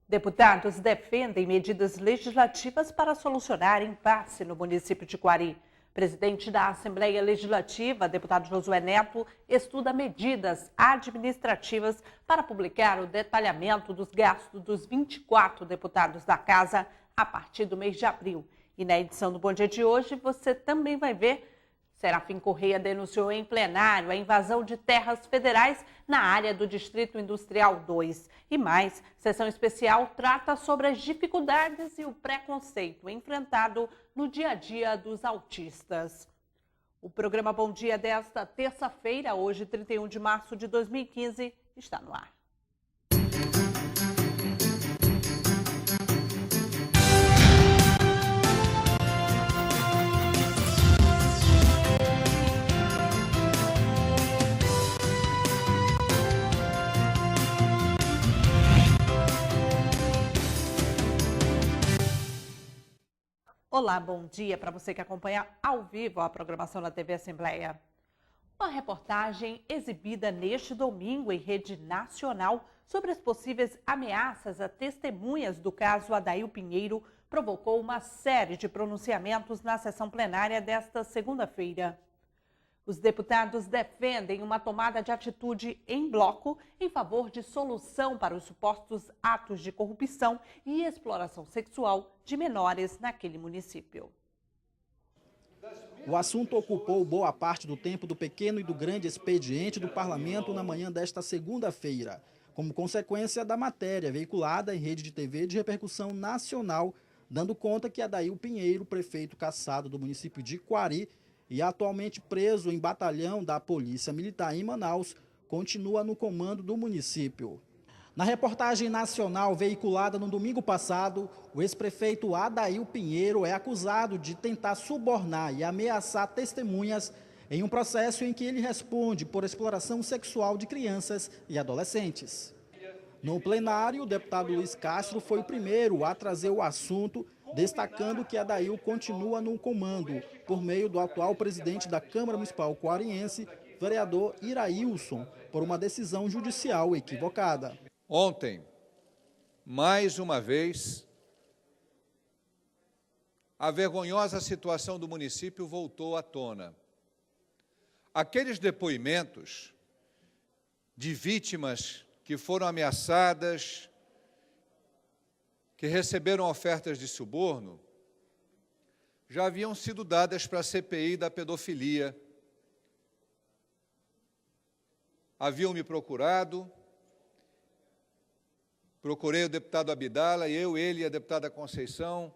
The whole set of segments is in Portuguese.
Deputados defendem medidas legislativas para solucionar impasse no município de Quari. Presidente da Assembleia Legislativa, deputado Josué Neto, estuda medidas administrativas para publicar o detalhamento dos gastos dos 24 deputados da Casa a partir do mês de abril. E na edição do Bom Dia de hoje, você também vai ver: Serafim Correia denunciou em plenário a invasão de terras federais na área do Distrito Industrial 2. E mais, sessão especial trata sobre as dificuldades e o preconceito enfrentado no dia a dia dos autistas. O programa Bom Dia desta terça-feira, hoje 31 de março de 2015, está no ar. Olá, bom dia para você que acompanha ao vivo a programação da TV Assembleia. Uma reportagem exibida neste domingo em rede nacional sobre as possíveis ameaças a testemunhas do caso Adail Pinheiro provocou uma série de pronunciamentos na sessão plenária desta segunda-feira. Os deputados defendem uma tomada de atitude em bloco em favor de solução para os supostos atos de corrupção e exploração sexual de menores naquele município. O assunto ocupou boa parte do tempo do pequeno e do grande expediente do parlamento na manhã desta segunda-feira, como consequência da matéria veiculada em rede de TV de repercussão nacional, dando conta que Adail Pinheiro, prefeito cassado do município de Quari, e atualmente preso em batalhão da Polícia Militar em Manaus, continua no comando do município. Na reportagem nacional veiculada no domingo passado, o ex-prefeito Adail Pinheiro é acusado de tentar subornar e ameaçar testemunhas em um processo em que ele responde por exploração sexual de crianças e adolescentes. No plenário, o deputado Luiz Castro foi o primeiro a trazer o assunto, destacando que Adail continua no comando, por meio do atual presidente da Câmara Municipal Quariense, vereador Irailson, por uma decisão judicial equivocada. Ontem, mais uma vez, a vergonhosa situação do município voltou à tona. Aqueles depoimentos de vítimas que foram ameaçadas, que receberam ofertas de suborno, já haviam sido dadas para a CPI da pedofilia. Haviam me procurado, procurei o deputado Abdala, ele e a deputada Conceição,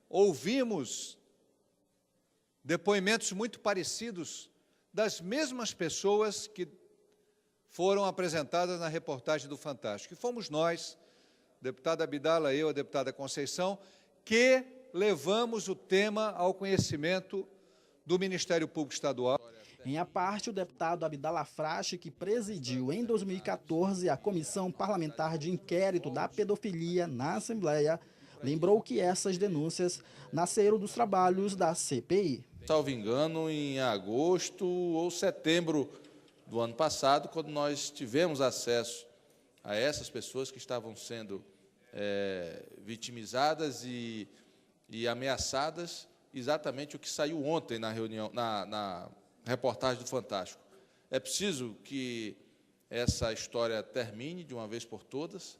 ouvimos depoimentos muito parecidos das mesmas pessoas que foram apresentadas na reportagem do Fantástico. E fomos nós, deputado Abdala, a deputada Conceição, que levamos o tema ao conhecimento do Ministério Público Estadual. Em a parte, o deputado Abdala Frache, que presidiu em 2014 a Comissão Parlamentar de Inquérito da Pedofilia na Assembleia, lembrou que essas denúncias nasceram dos trabalhos da CPI. Salvo engano, em agosto ou setembro do ano passado, quando nós tivemos acesso a essas pessoas que estavam sendo vitimizadas e ameaçadas, exatamente o que saiu ontem na reunião, na reportagem do Fantástico. É preciso que essa história termine de uma vez por todas,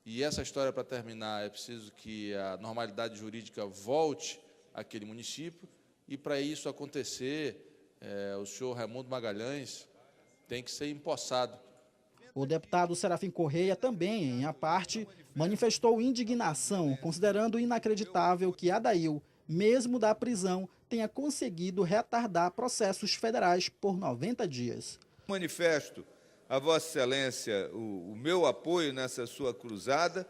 e essa história, para terminar, é preciso que a normalidade jurídica volte àquele município, e para isso acontecer, o senhor Raimundo Magalhães tem que ser empossado. O deputado Serafim Correia também, em a parte, manifestou indignação, considerando inacreditável que Adail, mesmo da prisão, tenha conseguido retardar processos federais por 90 dias. Manifesto a Vossa Excelência o meu apoio nessa sua cruzada.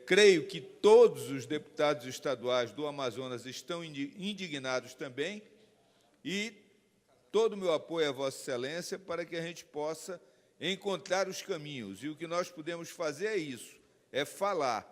Creio que todos os deputados estaduais do Amazonas estão indignados também, e todo o meu apoio a Vossa Excelência para que a gente possa encontrar os caminhos. E o que nós podemos fazer é isso, é falar.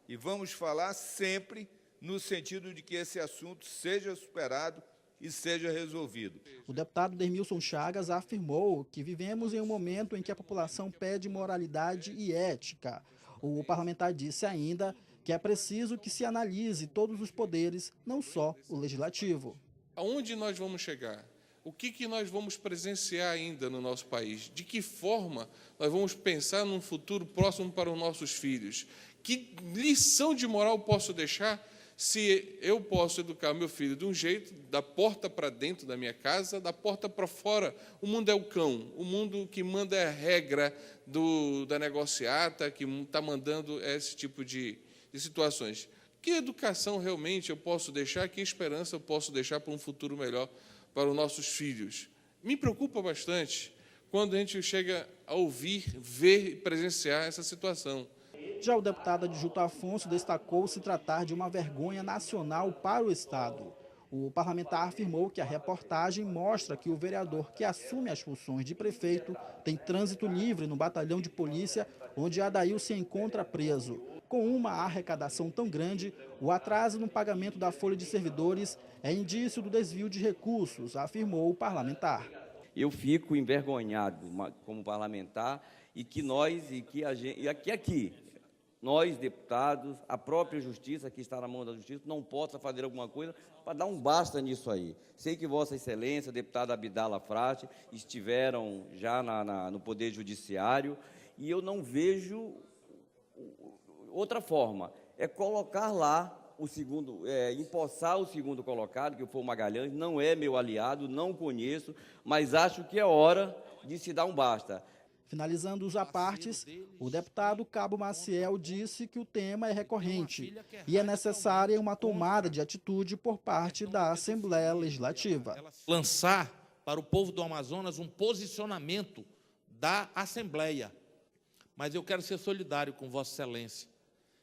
E vamos falar sempre no sentido de que esse assunto seja superado e seja resolvido. O deputado Dermilson Chagas afirmou que vivemos em um momento em que a população pede moralidade e ética. O parlamentar disse ainda que é preciso que se analise todos os poderes, não só o legislativo. Aonde nós vamos chegar? O que nós vamos presenciar ainda no nosso país? De que forma nós vamos pensar num futuro próximo para os nossos filhos? Que lição de moral posso deixar se eu posso educar meu filho de um jeito, da porta para dentro da minha casa, da porta para fora? O mundo é o cão, o mundo que manda é a regra da negociata, que está mandando esse tipo de situações. Que educação realmente eu posso deixar, que esperança eu posso deixar para um futuro melhor para os nossos filhos? Me preocupa bastante quando a gente chega a ouvir, ver e presenciar essa situação. Já o deputado Adjuto Afonso destacou se tratar de uma vergonha nacional para o Estado. O parlamentar afirmou que a reportagem mostra que o vereador que assume as funções de prefeito tem trânsito livre no batalhão de polícia, onde Adail se encontra preso. Com uma arrecadação tão grande, o atraso no pagamento da folha de servidores é indício do desvio de recursos, afirmou o parlamentar. Eu fico envergonhado como parlamentar e que nós, nós, deputados, a própria justiça, que está na mão da justiça, não possa fazer alguma coisa para dar um basta nisso aí. Sei que Vossa Excelência, deputada Abdala Frade, estiveram já no Poder Judiciário e eu não vejo outra forma. É colocar lá empossar o segundo colocado, que foi o Magalhães, não é meu aliado, não conheço, mas acho que é hora de se dar um basta. Finalizando os apartes, o deputado Cabo Maciel disse que o tema é recorrente e é necessária uma tomada de atitude por parte da Assembleia Legislativa. Lançar para o povo do Amazonas um posicionamento da Assembleia. Mas eu quero ser solidário com Vossa Excelência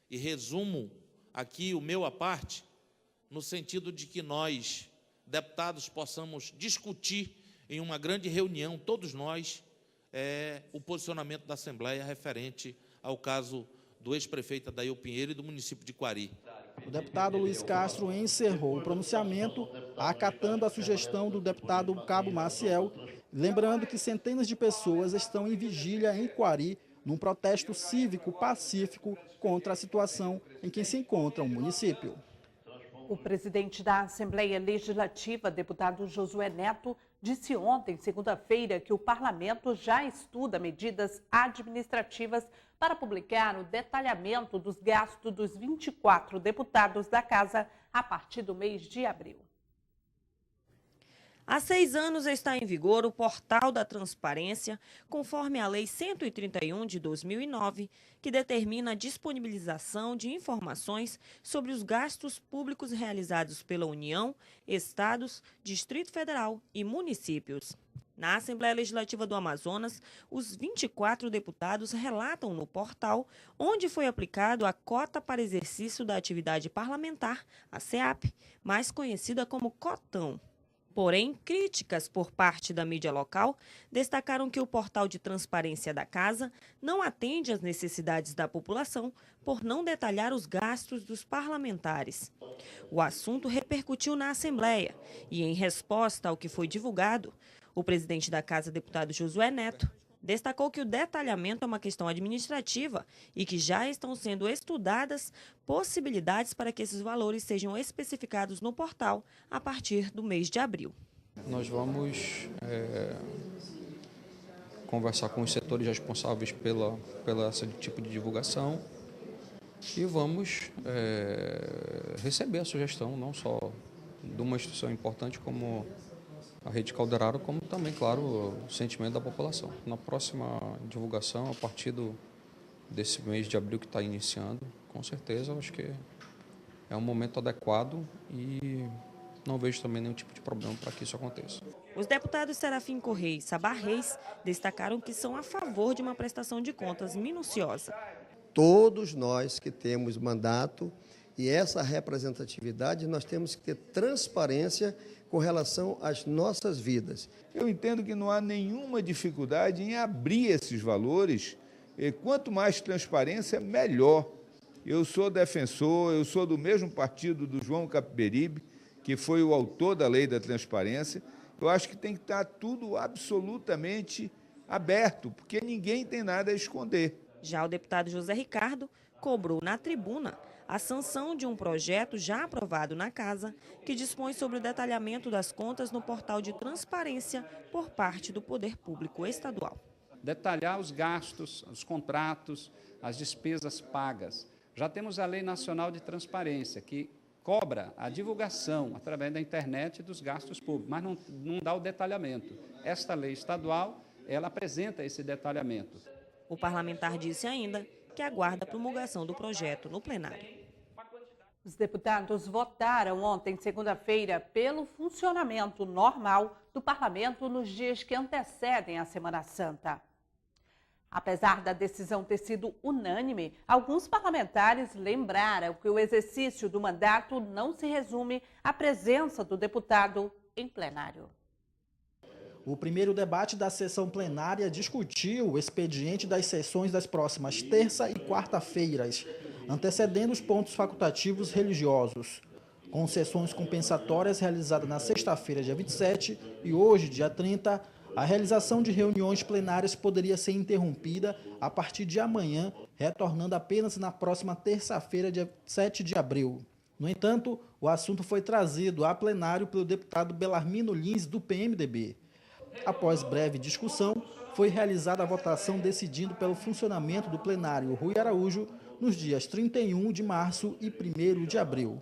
e resumo aqui o meu aparte no sentido de que nós, deputados, possamos discutir em uma grande reunião, todos nós, o posicionamento da Assembleia referente ao caso do ex-prefeito Adail Pinheiro e do município de Quari. O deputado Luiz Castro encerrou o pronunciamento, acatando a sugestão do deputado Cabo Maciel, lembrando que centenas de pessoas estão em vigília em Quari, num protesto cívico pacífico contra a situação em que se encontra o município. O presidente da Assembleia Legislativa, deputado Josué Neto, disse ontem, segunda-feira, que o parlamento já estuda medidas administrativas para publicar o detalhamento dos gastos dos 24 deputados da Casa a partir do mês de abril. Há 6 anos está em vigor o Portal da Transparência, conforme a Lei 131 de 2009, que determina a disponibilização de informações sobre os gastos públicos realizados pela União, Estados, Distrito Federal e municípios. Na Assembleia Legislativa do Amazonas, os 24 deputados relatam no portal onde foi aplicado a cota para exercício da atividade parlamentar, a CEAP, mais conhecida como cotão. Porém, críticas por parte da mídia local destacaram que o portal de transparência da Casa não atende às necessidades da população por não detalhar os gastos dos parlamentares. O assunto repercutiu na Assembleia e, em resposta ao que foi divulgado, o presidente da Casa, deputado Josué Neto, destacou que o detalhamento é uma questão administrativa e que já estão sendo estudadas possibilidades para que esses valores sejam especificados no portal a partir do mês de abril. Nós vamos conversar com os setores responsáveis pela esse tipo de divulgação e vamos receber a sugestão, não só de uma instituição importante como a Rede Calderaro, como também, claro, o sentimento da população. Na próxima divulgação, a partir desse mês de abril que está iniciando, com certeza, eu acho que é um momento adequado e não vejo também nenhum tipo de problema para que isso aconteça. Os deputados Serafim Correia e Sabá Reis destacaram que são a favor de uma prestação de contas minuciosa. Todos nós que temos mandato e essa representatividade, nós temos que ter transparência com relação às nossas vidas. Eu entendo que não há nenhuma dificuldade em abrir esses valores, e quanto mais transparência, melhor. Eu sou defensor, eu sou do mesmo partido do João Capiberibe, que foi o autor da Lei da Transparência. Eu acho que tem que estar tudo absolutamente aberto, porque ninguém tem nada a esconder. Já o deputado José Ricardo cobrou na tribuna a sanção de um projeto já aprovado na Casa, que dispõe sobre o detalhamento das contas no portal de transparência por parte do Poder Público Estadual. Detalhar os gastos, os contratos, as despesas pagas. Já temos a Lei Nacional de Transparência, que cobra a divulgação através da internet dos gastos públicos, mas não dá o detalhamento. Esta lei estadual, ela apresenta esse detalhamento. O parlamentar disse ainda que aguarda a promulgação do projeto no plenário. Os deputados votaram ontem, segunda-feira, pelo funcionamento normal do parlamento nos dias que antecedem a Semana Santa. Apesar da decisão ter sido unânime, alguns parlamentares lembraram que o exercício do mandato não se resume à presença do deputado em plenário. O primeiro debate da sessão plenária discutiu o expediente das sessões das próximas terça e quarta-feiras, antecedendo os pontos facultativos religiosos, com sessões compensatórias realizadas na sexta-feira, dia 27, e hoje, dia 30, a realização de reuniões plenárias poderia ser interrompida a partir de amanhã, retornando apenas na próxima terça-feira, dia 7 de abril. No entanto, o assunto foi trazido a plenário pelo deputado Belarmino Lins, do PMDB. Após breve discussão, foi realizada a votação decidindo pelo funcionamento do plenário Rui Araújo nos dias 31 de março e 1º de abril.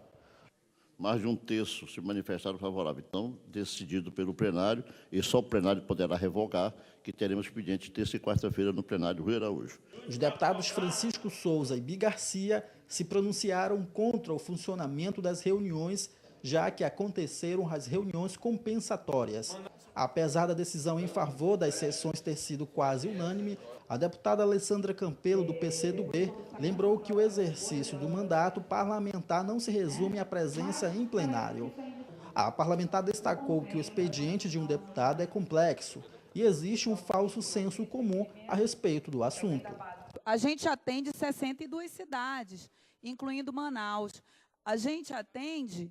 Mais de um terço se manifestaram favorável. Então, decidido pelo plenário, e só o plenário poderá revogar, que teremos expediente terça e quarta-feira no plenário Rui Araújo. Os deputados Francisco Souza e Bi Garcia se pronunciaram contra o funcionamento das reuniões, já que aconteceram as reuniões compensatórias. Apesar da decisão em favor das sessões ter sido quase unânime, a deputada Alessandra Campelo, do PCdoB, lembrou que o exercício do mandato parlamentar não se resume à presença em plenário. A parlamentar destacou que o expediente de um deputado é complexo e existe um falso senso comum a respeito do assunto. A gente atende 62 cidades, incluindo Manaus. A gente atende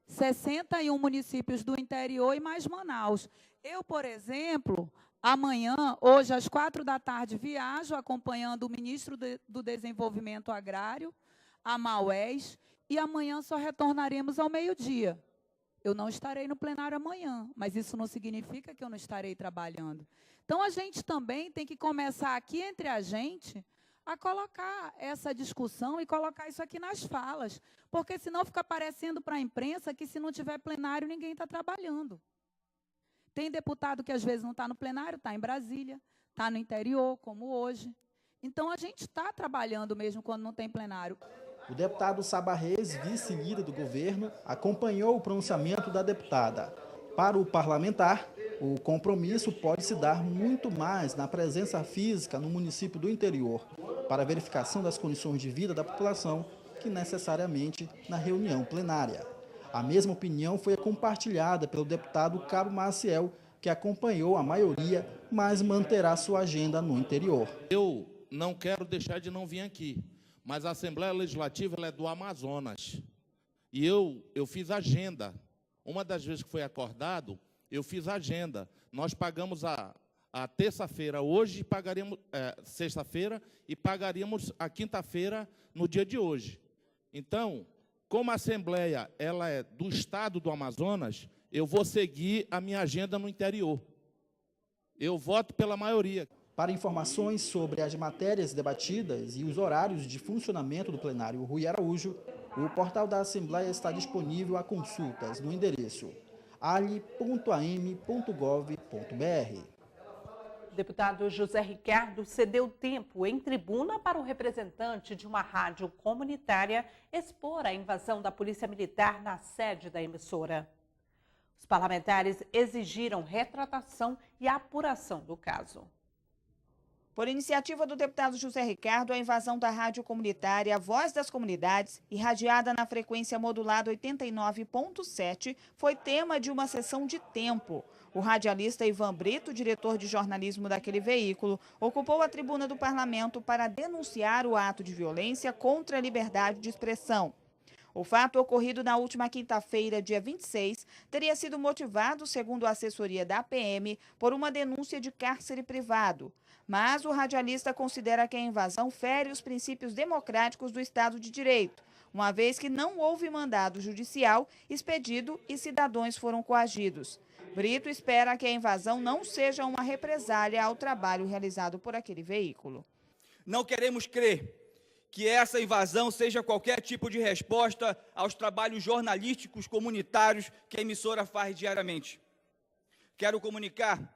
61 municípios do interior e mais Manaus. Eu, por exemplo, amanhã, hoje às 16h, viajo acompanhando o ministro do Desenvolvimento Agrário, a Maués, e amanhã só retornaremos ao meio-dia. Eu não estarei no plenário amanhã, mas isso não significa que eu não estarei trabalhando. Então, a gente também tem que começar aqui entre a gente a colocar essa discussão e colocar isso aqui nas falas, porque senão fica parecendo para a imprensa que se não tiver plenário, ninguém está trabalhando. Tem deputado que às vezes não está no plenário, está em Brasília, está no interior, como hoje. Então, a gente está trabalhando mesmo quando não tem plenário. O deputado Saba Reis, vice-líder do governo, acompanhou o pronunciamento da deputada. Para o parlamentar, o compromisso pode se dar muito mais na presença física no município do interior, para a verificação das condições de vida da população, que necessariamente na reunião plenária. A mesma opinião foi compartilhada pelo deputado Cabo Maciel, que acompanhou a maioria, mas manterá sua agenda no interior. Eu não quero deixar de não vir aqui, mas a Assembleia Legislativa ela é do Amazonas. E eu fiz agenda. Uma das vezes que foi acordado, eu fiz agenda. Nós pagamos a terça-feira hoje, pagaríamos sexta-feira e pagaríamos a quinta-feira no dia de hoje. Então, como a Assembleia ela é do Estado do Amazonas, eu vou seguir a minha agenda no interior. Eu voto pela maioria. Para informações sobre as matérias debatidas e os horários de funcionamento do plenário Rui Araújo, o portal da Assembleia está disponível a consultas no endereço ali.am.gov.br. O deputado José Ricardo cedeu tempo em tribuna para o representante de uma rádio comunitária expor a invasão da Polícia Militar na sede da emissora. Os parlamentares exigiram retratação e apuração do caso. Por iniciativa do deputado José Ricardo, a invasão da rádio comunitária Voz das Comunidades, irradiada na frequência modulada 89.7, foi tema de uma sessão de tempo. O radialista Ivan Brito, diretor de jornalismo daquele veículo, ocupou a tribuna do parlamento para denunciar o ato de violência contra a liberdade de expressão. O fato ocorrido na última quinta-feira, dia 26, teria sido motivado, segundo a assessoria da PM, por uma denúncia de cárcere privado. Mas o radialista considera que a invasão fere os princípios democráticos do Estado de Direito, uma vez que não houve mandado judicial expedido e cidadãos foram coagidos. Brito espera que a invasão não seja uma represália ao trabalho realizado por aquele veículo. Não queremos crer que essa invasão seja qualquer tipo de resposta aos trabalhos jornalísticos comunitários que a emissora faz diariamente. Quero comunicar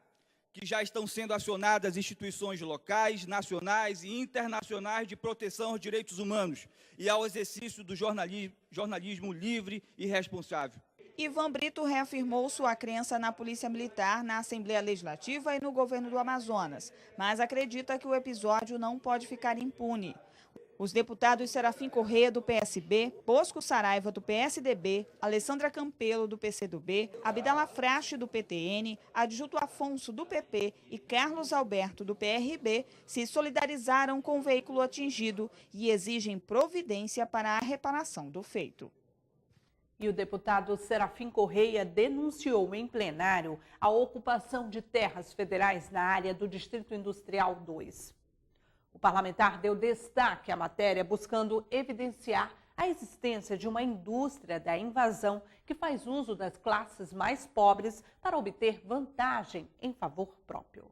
que já estão sendo acionadas instituições locais, nacionais e internacionais de proteção aos direitos humanos e ao exercício do jornalismo livre e responsável. Ivan Brito reafirmou sua crença na Polícia Militar, na Assembleia Legislativa e no governo do Amazonas, mas acredita que o episódio não pode ficar impune. Os deputados Serafim Corrêa, do PSB, Bosco Saraiva, do PSDB, Alessandra Campelo, do PCdoB, Abdala Frache, do PTN, Adjuto Afonso, do PP e Carlos Alberto, do PRB, se solidarizaram com o veículo atingido e exigem providência para a reparação do feito. E o deputado Serafim Corrêa denunciou em plenário a ocupação de terras federais na área do Distrito Industrial 2. O parlamentar deu destaque à matéria, buscando evidenciar a existência de uma indústria da invasão que faz uso das classes mais pobres para obter vantagem em favor próprio.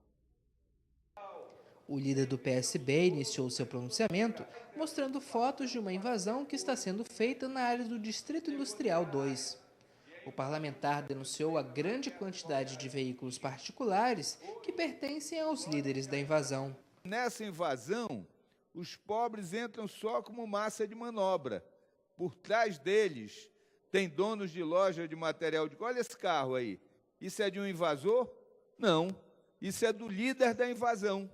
O líder do PSB iniciou seu pronunciamento mostrando fotos de uma invasão que está sendo feita na área do Distrito Industrial 2. O parlamentar denunciou a grande quantidade de veículos particulares que pertencem aos líderes da invasão. Nessa invasão, os pobres entram só como massa de manobra. Por trás deles, tem donos de loja de material de... Olha esse carro aí. Isso é de um invasor? Não. Isso é do líder da invasão,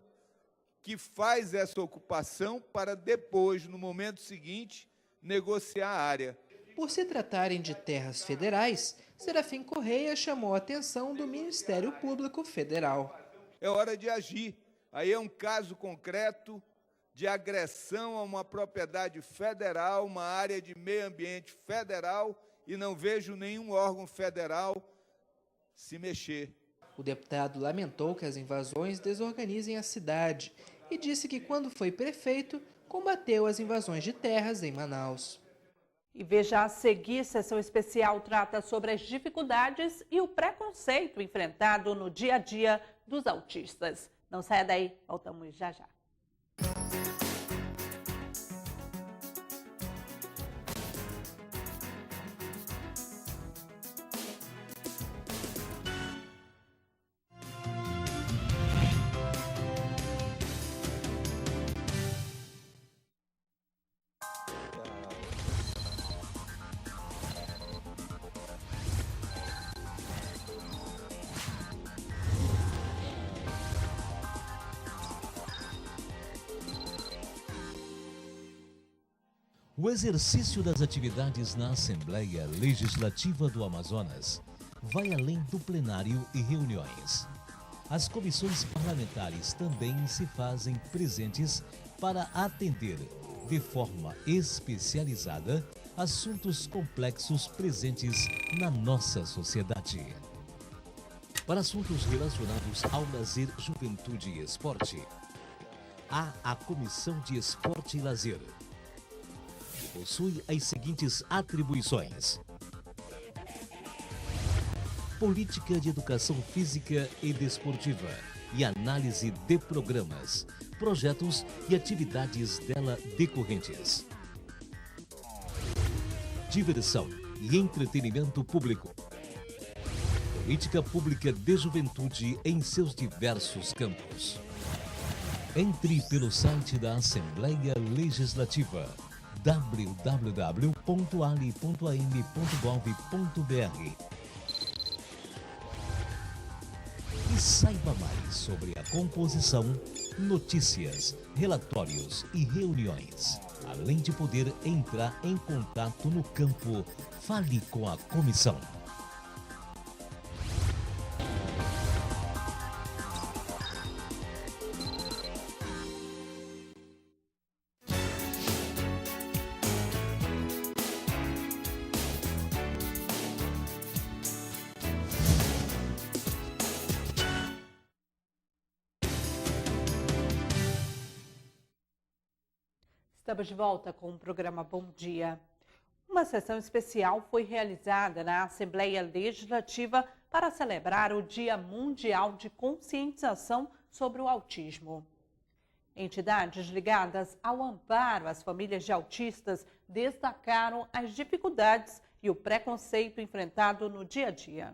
que faz essa ocupação para depois, no momento seguinte, negociar a área. Por se tratarem de terras federais, Serafim Corrêa chamou a atenção do Ministério Público Federal. É hora de agir. Aí é um caso concreto de agressão a uma propriedade federal, uma área de meio ambiente federal, e não vejo nenhum órgão federal se mexer. O deputado lamentou que as invasões desorganizem a cidade e disse que, quando foi prefeito, combateu as invasões de terras em Manaus. E veja a seguir, sessão especial trata sobre as dificuldades e o preconceito enfrentado no dia a dia dos autistas. Não saia daí, voltamos já já. O exercício das atividades na Assembleia Legislativa do Amazonas vai além do plenário e reuniões. As comissões parlamentares também se fazem presentes para atender, de forma especializada, assuntos complexos presentes na nossa sociedade. Para assuntos relacionados ao lazer, juventude e esporte, há a Comissão de Esporte e Lazer, que possui as seguintes atribuições: política de educação física e desportiva e análise de programas, projetos e atividades dela decorrentes, diversão e entretenimento público, política pública de juventude em seus diversos campos. Entre pelo site da Assembleia Legislativa www.ali.am.gov.br e saiba mais sobre a composição, notícias, relatórios e reuniões. Além de poder entrar em contato no campo, fale com a comissão. Estamos de volta com o programa Bom Dia. Uma sessão especial foi realizada na Assembleia Legislativa para celebrar o Dia Mundial de Conscientização sobre o Autismo. Entidades ligadas ao amparo às famílias de autistas destacaram as dificuldades e o preconceito enfrentado no dia a dia.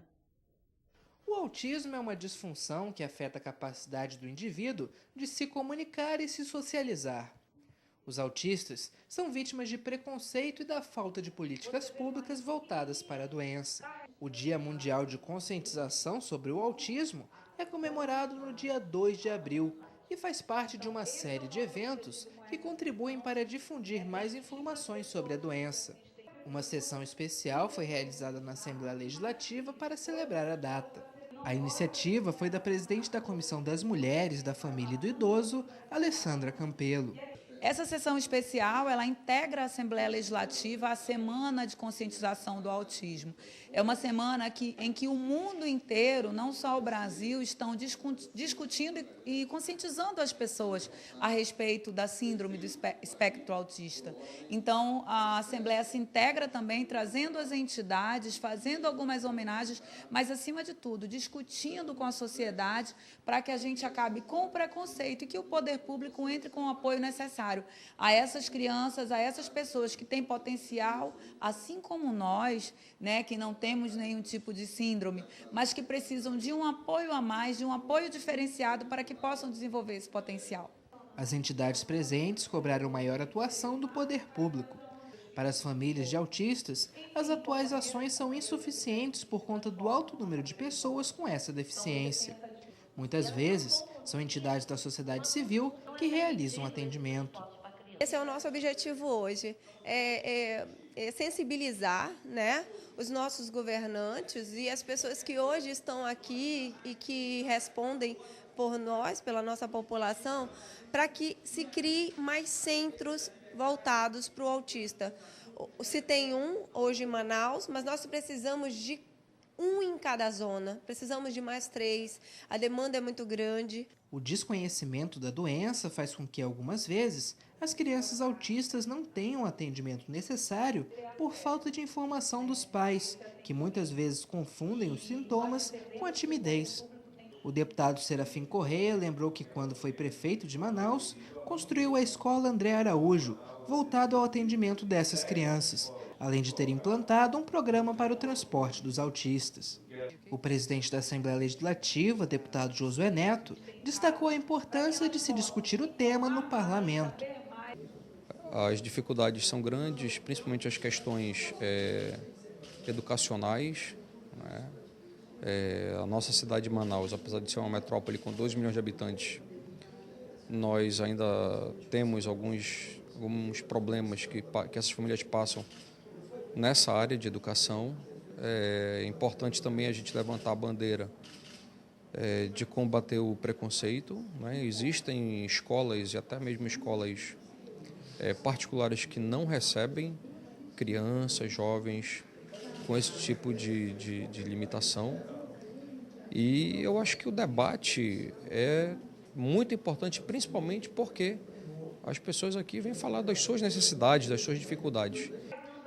O autismo é uma disfunção que afeta a capacidade do indivíduo de se comunicar e se socializar. Os autistas são vítimas de preconceito e da falta de políticas públicas voltadas para a doença. O Dia Mundial de Conscientização sobre o Autismo é comemorado no dia 2 de abril e faz parte de uma série de eventos que contribuem para difundir mais informações sobre a doença. Uma sessão especial foi realizada na Assembleia Legislativa para celebrar a data. A iniciativa foi da presidente da Comissão das Mulheres, da Família e do Idoso, Alessandra Campelo. Essa sessão especial, ela integra a Assembleia Legislativa à Semana de Conscientização do Autismo. É uma semana em que o mundo inteiro, não só o Brasil, estão discutindo e conscientizando as pessoas a respeito da síndrome do espectro autista. Então, a Assembleia se integra também, trazendo as entidades, fazendo algumas homenagens, mas, acima de tudo, discutindo com a sociedade para que a gente acabe com o preconceito e que o poder público entre com o apoio necessário a essas crianças, a essas pessoas que têm potencial, assim como nós, né, que não temos nenhum tipo de síndrome, mas que precisam de um apoio a mais, de um apoio diferenciado para que possam desenvolver esse potencial. As entidades presentes cobraram maior atuação do poder público. Para as famílias de autistas, as atuais ações são insuficientes por conta do alto número de pessoas com essa deficiência. Muitas vezes, são entidades da sociedade civil que realizam atendimento. Esse é o nosso objetivo hoje, é sensibilizar, né, os nossos governantes e as pessoas que hoje estão aqui e que respondem por nós, pela nossa população, para que se crie mais centros voltados para o autista. Se tem um hoje em Manaus, mas nós precisamos de um em cada zona, precisamos de mais 3, a demanda é muito grande. O desconhecimento da doença faz com que, algumas vezes, as crianças autistas não tenham o atendimento necessário por falta de informação dos pais, que muitas vezes confundem os sintomas com a timidez. O deputado Serafim Correia lembrou que, quando foi prefeito de Manaus, construiu a Escola André Araújo, voltado ao atendimento dessas crianças, além de ter implantado um programa para o transporte dos autistas. O presidente da Assembleia Legislativa, deputado Josué Neto, destacou a importância de se discutir o tema no parlamento. As dificuldades são grandes, principalmente as questões educacionais, né? A nossa cidade de Manaus, apesar de ser uma metrópole com 2 milhões de habitantes, nós ainda temos alguns problemas que essas famílias passam nessa área de educação. É importante também a gente levantar a bandeira de combater o preconceito, né? Existem escolas e até mesmo escolas particulares que não recebem crianças, jovens com esse tipo de limitação. E eu acho que o debate é muito importante, principalmente porque as pessoas aqui vêm falar das suas necessidades, das suas dificuldades.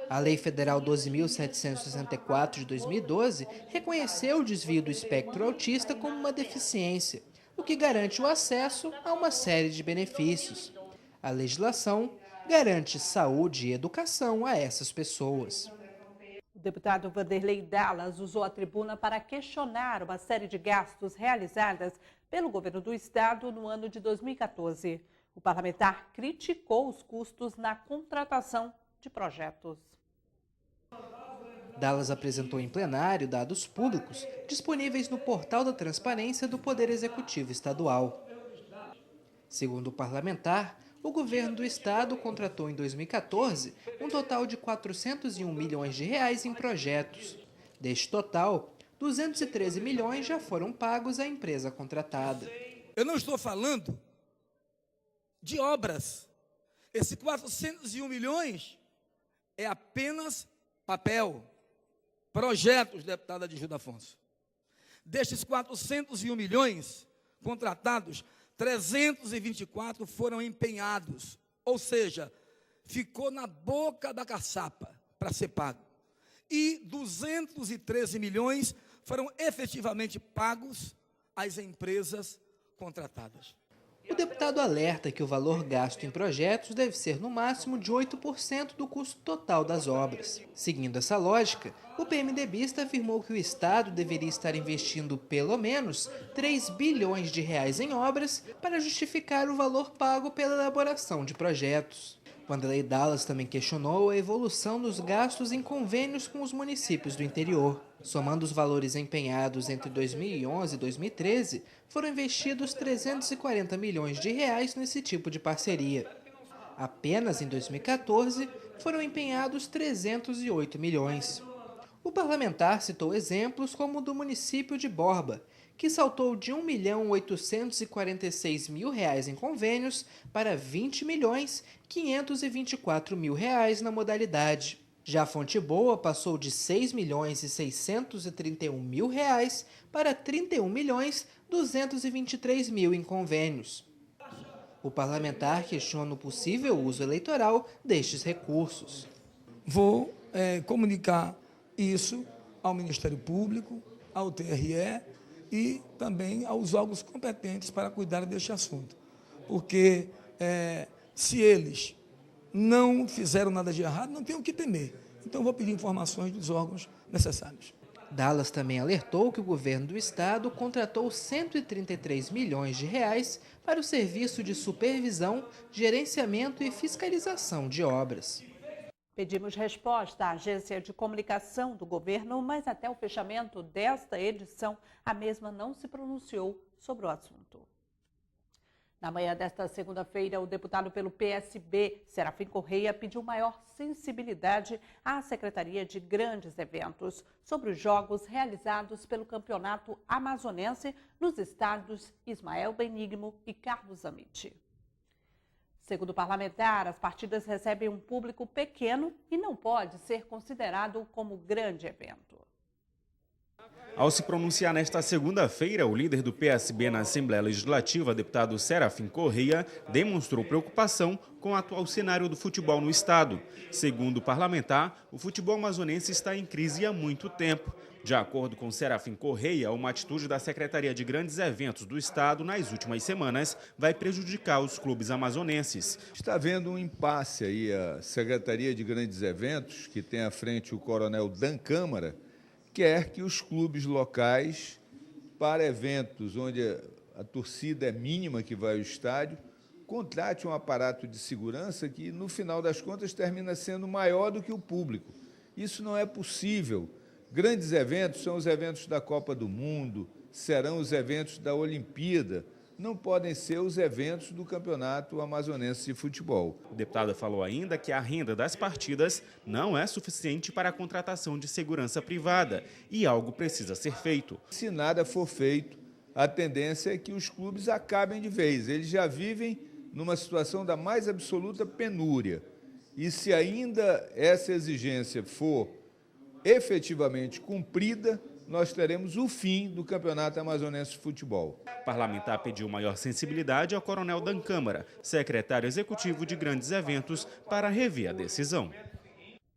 A Lei Federal 12.764 de 2012 reconheceu o desvio do espectro autista como uma deficiência, o que garante o acesso a uma série de benefícios. A legislação garante saúde e educação a essas pessoas. O deputado Vanderlei Dallas usou a tribuna para questionar uma série de gastos realizadas pelo governo do estado no ano de 2014. O parlamentar criticou os custos na contratação de projetos. Dallas apresentou em plenário dados públicos disponíveis no portal da transparência do Poder Executivo Estadual. Segundo o parlamentar, o governo do estado contratou em 2014 um total de R$ 401 milhões em projetos. Deste total, 213 milhões já foram pagos à empresa contratada. Eu não estou falando de obras. Esses 401 milhões é apenas papel, projetos, deputado Adilgildo Afonso. Destes 401 milhões contratados, 324 foram empenhados, ou seja, ficou na boca da caçapa para ser pago. E 213 milhões foram efetivamente pagos às empresas contratadas. O deputado alerta que o valor gasto em projetos deve ser no máximo de 8% do custo total das obras. Seguindo essa lógica, o PMDBista afirmou que o Estado deveria estar investindo pelo menos 3 bilhões de reais em obras para justificar o valor pago pela elaboração de projetos. Wanderley Dallas também questionou a evolução dos gastos em convênios com os municípios do interior. Somando os valores empenhados entre 2011 e 2013, foram investidos 340 milhões de reais nesse tipo de parceria. Apenas em 2014, foram empenhados 308 milhões. O parlamentar citou exemplos como o do município de Borba, que saltou de R$ 1.846.000 em convênios para R$ 20.524.000 na modalidade. Já Fonte Boa passou de R$ 6.631.000 para R$ 31.223.000 em convênios. O parlamentar questiona o possível uso eleitoral destes recursos. Vou comunicar isso ao Ministério Público, ao TRE e também aos órgãos competentes para cuidar deste assunto. Porque se eles não fizeram nada de errado, não tem o que temer. Então, vou pedir informações dos órgãos necessários. Dallas também alertou que o governo do estado contratou 133 milhões de reais para o serviço de supervisão, gerenciamento e fiscalização de obras. Pedimos resposta à agência de comunicação do governo, mas até o fechamento desta edição, a mesma não se pronunciou sobre o assunto. Na manhã desta segunda-feira, o deputado pelo PSB, Serafim Correia, pediu maior sensibilidade à Secretaria de Grandes Eventos sobre os jogos realizados pelo Campeonato Amazonense nos estados Ismael Benigno e Carlos Amiti. Segundo o parlamentar, as partidas recebem um público pequeno e não pode ser considerado como grande evento. Ao se pronunciar nesta segunda-feira, o líder do PSB na Assembleia Legislativa, deputado Serafim Correia, demonstrou preocupação com o atual cenário do futebol no estado. Segundo o parlamentar, o futebol amazonense está em crise há muito tempo. De acordo com Serafim Correia, uma atitude da Secretaria de Grandes Eventos do estado nas últimas semanas vai prejudicar os clubes amazonenses. Está havendo um impasse aí. A Secretaria de Grandes Eventos, que tem à frente o coronel Dan Câmara, quer que os clubes locais, para eventos onde a torcida é mínima que vai ao estádio, contrate um aparato de segurança que, no final das contas, termina sendo maior do que o público. Isso não é possível. Grandes eventos são os eventos da Copa do Mundo, serão os eventos da Olimpíada, não podem ser os eventos do Campeonato Amazonense de Futebol. O deputado falou ainda que a renda das partidas não é suficiente para a contratação de segurança privada e algo precisa ser feito. Se nada for feito, a tendência é que os clubes acabem de vez. Eles já vivem numa situação da mais absoluta penúria. E se ainda essa exigência for efetivamente cumprida, nós teremos o fim do Campeonato Amazonense de Futebol. O parlamentar pediu maior sensibilidade ao coronel Dan Câmara, secretário executivo de Grandes Eventos, para rever a decisão.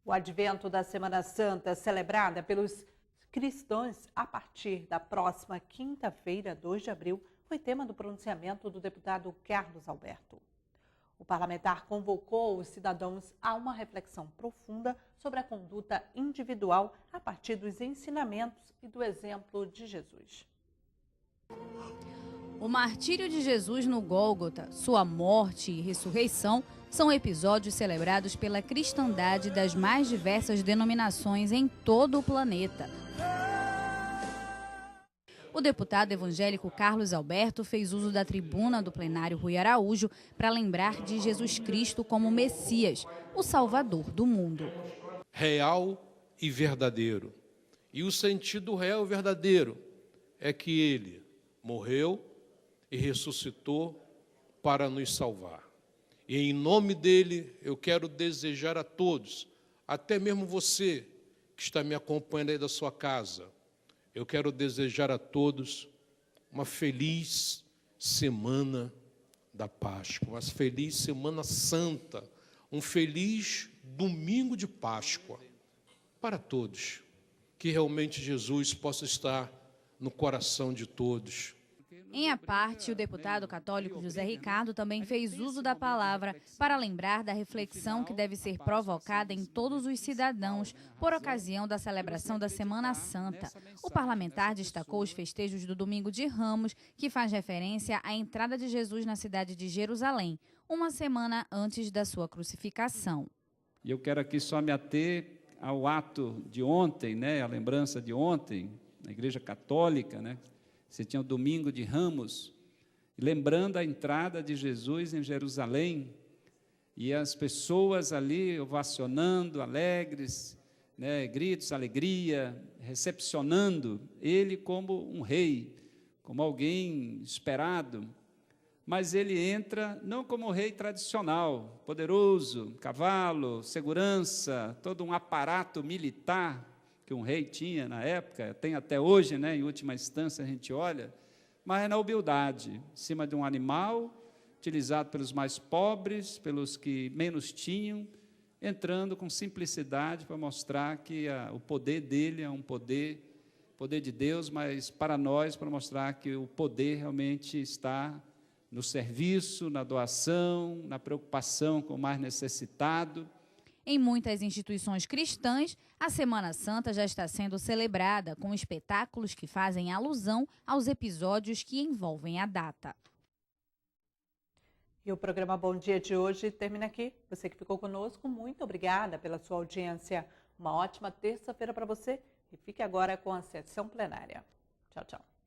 O advento da Semana Santa, celebrada pelos cristãos a partir da próxima quinta-feira, 2 de abril, foi tema do pronunciamento do deputado Carlos Alberto. O parlamentar convocou os cidadãos a uma reflexão profunda sobre a conduta individual a partir dos ensinamentos e do exemplo de Jesus. O martírio de Jesus no Gólgota, sua morte e ressurreição são episódios celebrados pela cristandade das mais diversas denominações em todo o planeta. O deputado evangélico Carlos Alberto fez uso da tribuna do plenário Rui Araújo para lembrar de Jesus Cristo como Messias, o Salvador do mundo. Real e verdadeiro. E o sentido real e verdadeiro é que ele morreu e ressuscitou para nos salvar. E em nome dele eu quero desejar a todos, até mesmo você que está me acompanhando aí da sua casa, eu quero desejar a todos uma feliz semana da Páscoa, uma feliz Semana Santa, um feliz domingo de Páscoa para todos. Que realmente Jesus possa estar no coração de todos. Em a parte, o deputado católico José Ricardo também fez uso da palavra para lembrar da reflexão que deve ser provocada em todos os cidadãos por ocasião da celebração da Semana Santa. O parlamentar destacou os festejos do Domingo de Ramos, que faz referência à entrada de Jesus na cidade de Jerusalém, uma semana antes da sua crucificação. E eu quero aqui só me ater ao ato de ontem, né, a lembrança de ontem, na Igreja Católica, né? Você tinha o Domingo de Ramos, lembrando a entrada de Jesus em Jerusalém, e as pessoas ali ovacionando, alegres, né, gritos, alegria, recepcionando ele como um rei, como alguém esperado. Mas ele entra não como um rei tradicional, poderoso, cavalo, segurança, todo um aparato militar que um rei tinha na época, tem até hoje, né, em última instância a gente olha, mas na humildade, em cima de um animal, utilizado pelos mais pobres, pelos que menos tinham, entrando com simplicidade para mostrar que o poder dele é um poder de Deus, mas para nós, para mostrar que o poder realmente está no serviço, na doação, na preocupação com o mais necessitado. Em muitas instituições cristãs, a Semana Santa já está sendo celebrada com espetáculos que fazem alusão aos episódios que envolvem a data. E o programa Bom Dia de hoje termina aqui. Você que ficou conosco, muito obrigada pela sua audiência. Uma ótima terça-feira para você e fique agora com a sessão plenária. Tchau, tchau.